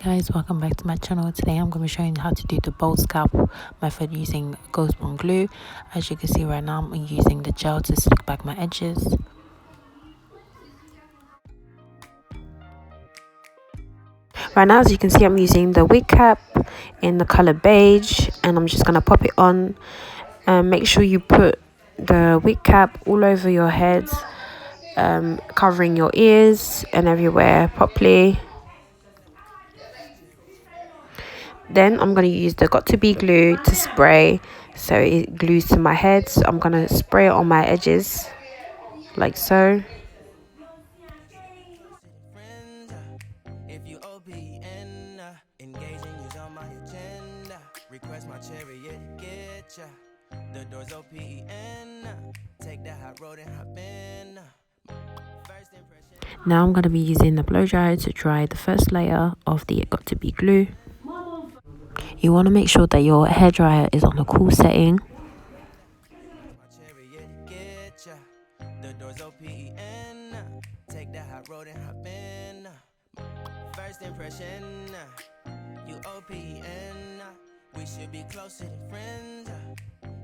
Guys, welcome back to my channel. Today I'm going to be showing you how to do the bold scalp method using Ghost Bond glue. As you can see right now, I'm using the gel to slick back my edges. Right now, as you can see, I'm using the wig cap in the color beige, and I'm just going to pop it on. Make sure you put the wig cap all over your head, covering your ears and everywhere properly. Then I'm going to use the Got To Be glue to spray so it glues to my head. So I'm going to spray it on my edges like so. Now I'm going to be using the blow dryer to dry the first layer of the Got To Be glue. You want to make sure that your hair dryer is on a cool setting. First impression, you OPN, we should be closer than friends.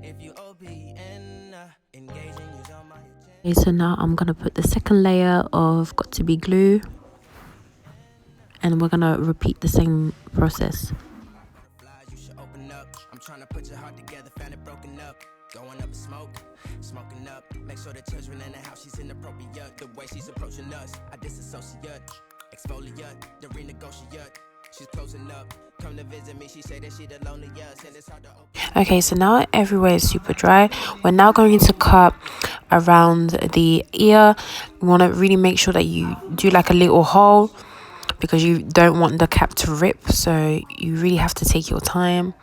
If you OPN, engaging is on my agenda. Okay, so now I'm gonna put the second layer of Got To Be glue, and we're gonna repeat the same process. You should open up. I'm trying to put your heart together, found it broken up. Going up in smoke, smoking up. Make sure the children in the house, she's inappropriate. The way she's approaching us, I disassociate. Exfoliate, the renegotiate. She's closing up. Come to visit me, she say that she the loneliest, and it's hard to open. Okay, so now everywhere is super dry. We're now going to cut around the ear. You want to really make sure that you do like a little hole, because you don't want the cap to rip, so you really have to take your time.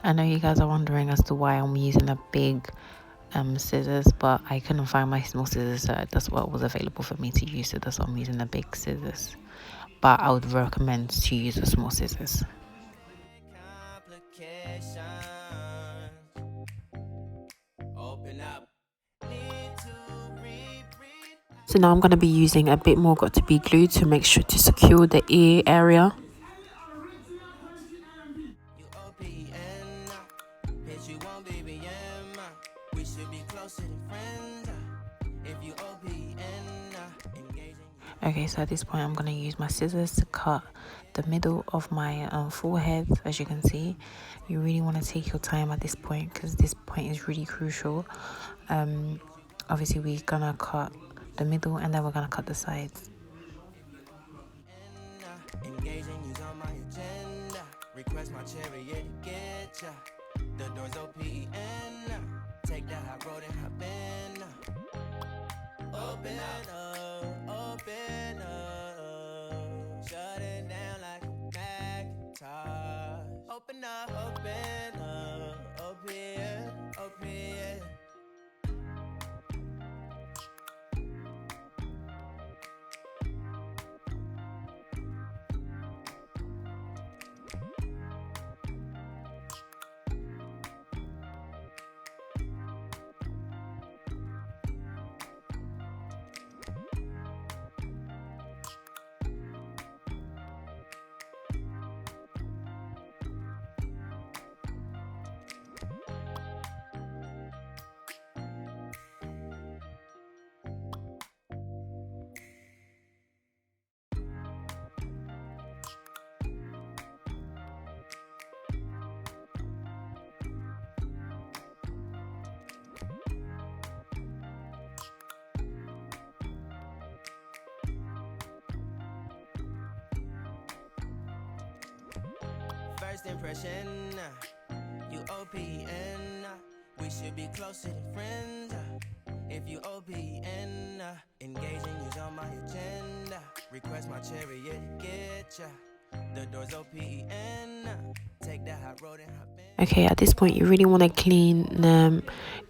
I know you guys are wondering as to why I'm using a big scissors, but I couldn't find my small scissors, so that's what was available for me to use, so that's why I'm using the big scissors. But I would recommend to use the small scissors. So now I'm going to be using a bit more Got To Be glue to make sure to secure the ear area. Okay, so at this point I'm going to use my scissors to cut the middle of my forehead. As you can see, you really want to take your time at this point, because this point is really crucial. Obviously we're going to cut the middle, and then we're going to cut the sides. Request my chariot, get ya. The doors open, take that high road and hop in. Open up, shut it down like a Macintosh. Open up, open. First impression, you OPN, we should be closer than friends. If you OPN, engaging is on my agenda. Request my chariot, get ya. The doors OPN, take that high road and hop in. Okay, at this point you really want to clean the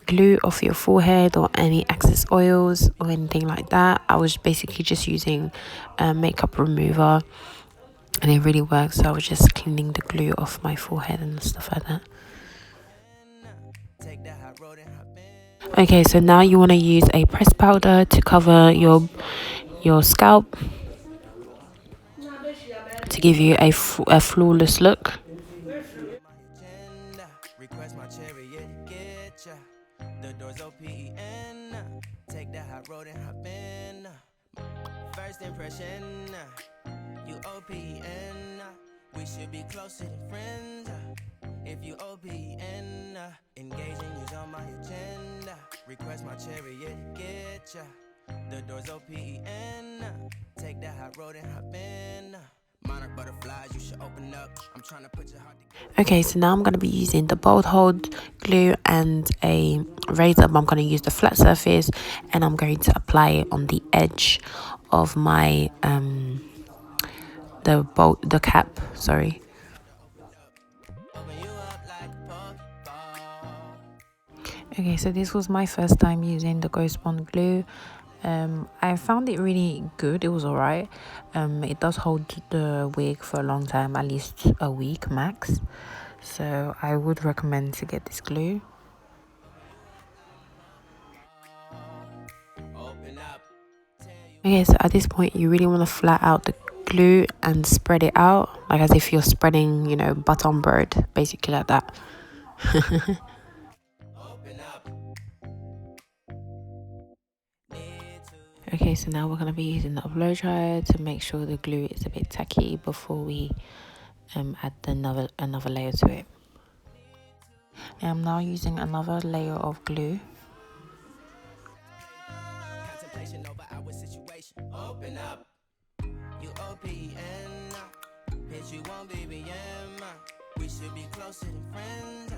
glue off your forehead or any excess oils or anything like that. I was basically just using a makeup remover and it really works. So I was just cleaning the glue off my forehead and stuff like that. Okay, so now you want to use a press powder to cover your scalp to give you a flawless look. Request my chariot, get ya. The doors OPEN. Take that hot road and hop in. First impression, you OPN. We should be closer than friends. If you OPN, engaging you's on my agenda. Request my chariot, get ya. The doors OPEN. Take that hot road and hop in. Monarch butterflies, you should open up. I'm trying to put your heart together. Okay, so now I'm going to be using the bold hold glue and a razor, but I'm going to use the flat surface, and I'm going to apply it on the edge of my the cap, sorry. Open you up like a Pokeball. Okay, so this was my first time using the Ghost Bond glue. I found it really good. It was alright. It does hold the wig for a long time, at least a week max. So I would recommend to get this glue. Open up. Okay, so at this point you really want to flat out the glue and spread it out, like as if you're spreading, you know, button bread, basically like that. Open up. Okay, so now we're going to be using the blow dryer to make sure the glue is a bit tacky before we add another layer to it. I'm now using another layer of glue. Contemplation over our situation. Open up. You OPN. Bitch, you won't BBM. We should be closer than friends.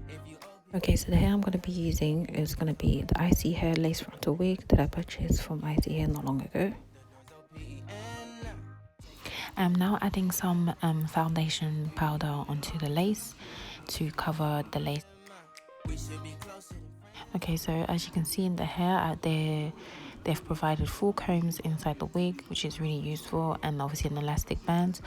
If you Okay, so the hair I'm going to be using is going to be the ISEEHAIR lace frontal wig that I purchased from ISEEHAIR not long ago. I'm now adding some foundation powder onto the lace to cover the lace. Okay, so as you can see in the hair, they've provided full combs inside the wig, which is really useful, and obviously an elastic band.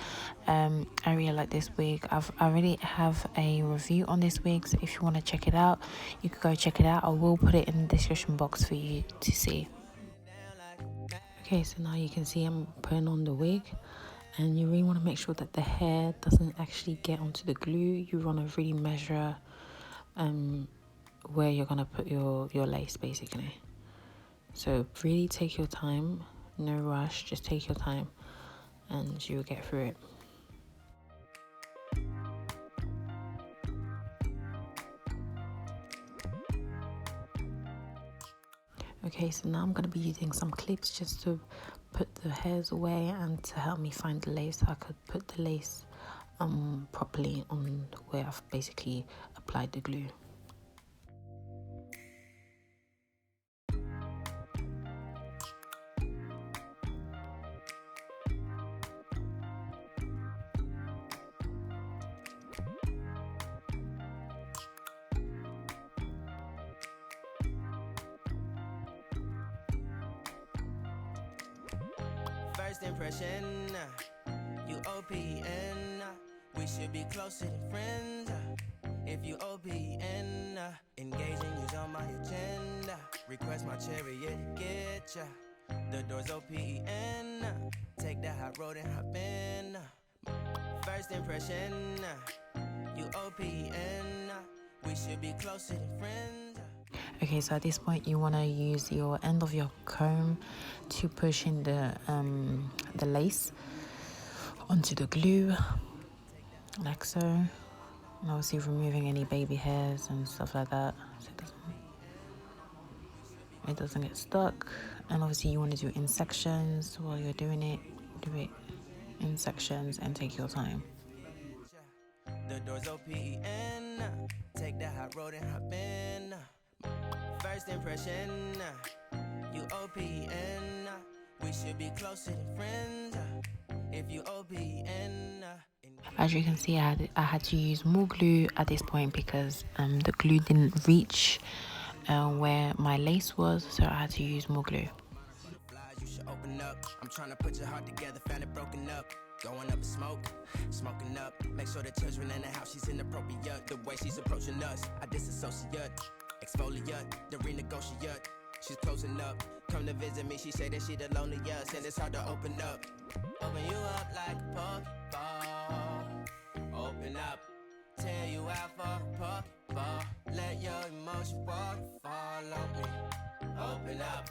I really like this wig. I already have a review on this wig, so if you want to check it out, you could go check it out. I will put it in the description box for you to see. Okay, so now you can see I'm putting on the wig, and you really want to make sure that the hair doesn't actually get onto the glue. You want to really measure where you're going to put your lace, basically. So really take your time, no rush, just take your time and you'll get through it. Okay, so now I'm going to be using some clips just to put the hairs away and to help me find the lace, so I could put the lace properly on where I've basically applied the glue. first impression, you OPN. We should be closer than friends. If you OPN, engaging you's on my agenda. Request my chariot, get ya. The doors OPN. Take that hot road and hop in. First impression, you OPN. We should be closer than friends. Okay, so at this point you want to use your end of your comb to push in the lace onto the glue, like so, and obviously removing any baby hairs and stuff like that, so it doesn't get stuck. And obviously you want to do it in sections. While you're doing it, do it in sections and take your time. The doors OPN. Take that hot road and hop in. First impression, you OPN. We should be closer than friends. If you OPN. As you can see, I had to use more glue at this point because the glue didn't reach where my lace was, so I had to use more glue. You should open up. I'm trying to put your heart together, found it broken up. Going up in smoke, smoking up. Make sure the children in the house, she's inappropriate. The way she's approaching us, I disassociate. Exfoliate, the renegotiate. She's closing up. Come to visit me, she say that she the loneliest, and it's hard to open up. Open you up like a puffball. Open up, tear you out for a puffball. Let your emotion waterfall on me. Open up.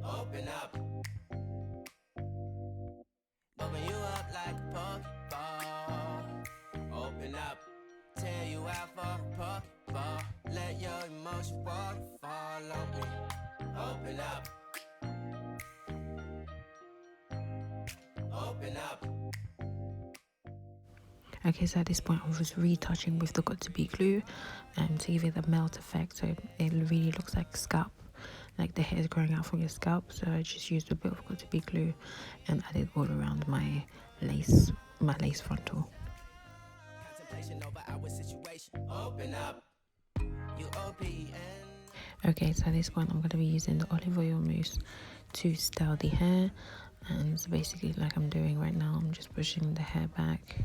Open up. Open you up like a puffball. Open up. Tear you out for a puffball. Let your emotion waterfall on me. Open up. Open up. Okay, so at this point I was retouching with the Got To Be glue to give it a melt effect, so it really looks like scalp, like the hair is growing out from your scalp. So I just used a bit of Got To Be glue and added all around my lace frontal. Contemplation over our situation. Open up. You OPN. Okay, so at this point I'm going to be using the olive oil mousse to style the hair, and so basically like I'm doing right now, I'm just pushing the hair back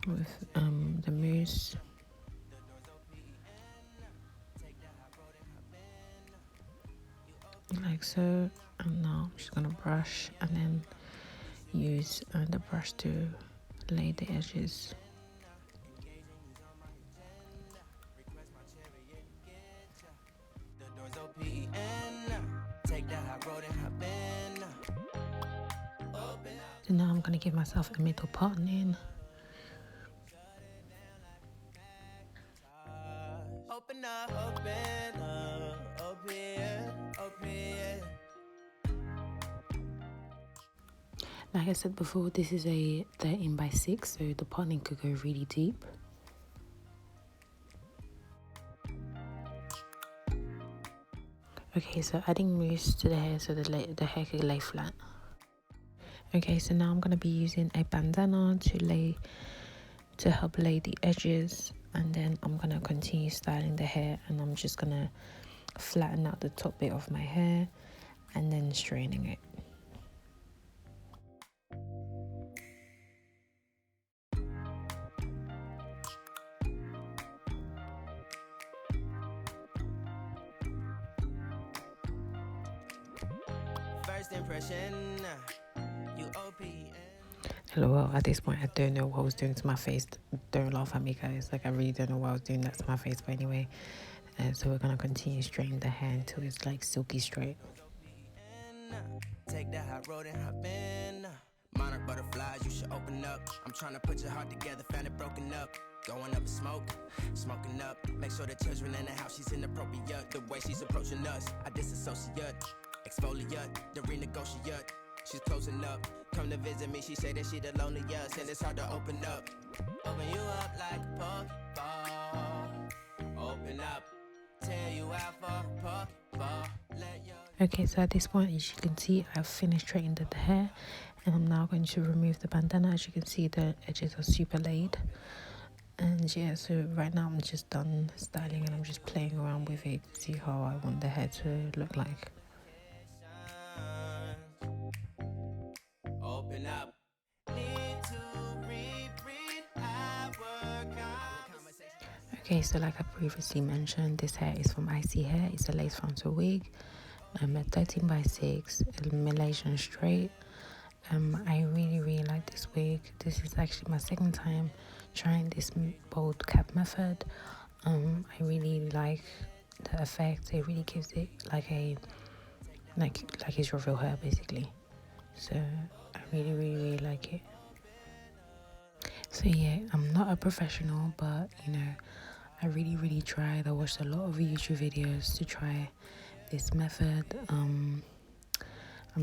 with the mousse. Like so, and now I'm just gonna brush and then use the brush to lay the edges. So now I'm gonna give myself a middle parting. Open up, open up, open, open. Like I said before, this is a 13x6, so the parting could go really deep. Okay, so adding mousse to the hair so the hair could lay flat. Okay, so now I'm gonna be using a bandana to help lay the edges, and then I'm gonna continue styling the hair, and I'm just gonna flatten out the top bit of my hair and then straightening it. First impression, you OPN. Well, at this point I don't know what I was doing to my face. Don't laugh at me, guys, like I really don't know what I was doing that to my face, but anyway, so we're gonna continue straightening the hair until it's like silky straight. Take the high road and hop in. Monarch butterflies, you should open up. I'm trying to put your heart together, found it broken up. Going up in smoke, smoking up. Make sure the children in the house, she's inappropriate. The way she's approaching us, I disassociate. Exfoliate, the renegotiate. She's closing up. Come to visit me, she say that she the loneliest, and it's hard to open up. Open you up like a puffball. Open up, tear you out for a puffball. Let your Okay, so at this point, as you can see, I've finished straightening the hair, and I'm now going to remove the bandana. As you can see, the edges are super laid. And yeah, so right now I'm just done styling and I'm just playing around with it to see how I want the hair to look like. open up. Need to reread our conversation. Okay, so like I previously mentioned, this hair is from ISEEHAIR. It's a lace frontal wig. A 13x6 Malaysian straight. I really like this wig. This is actually my second time trying this bold cap method. I really like the effect. It really gives it like it's your real hair basically. So I really like it. So yeah, I'm not a professional, but you know, I really tried. I watched a lot of YouTube videos to try this method. I'm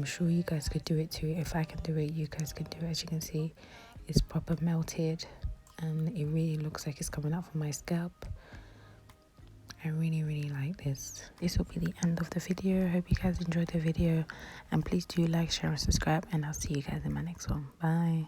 sure you guys could do it too. If I can do it, you guys can do it. As you can see, it's proper melted and it really looks like it's coming out from my scalp. I really like this. This will be the end of the video. I hope you guys enjoyed the video, and please do like, share and subscribe, and I'll see you guys in my next one. Bye.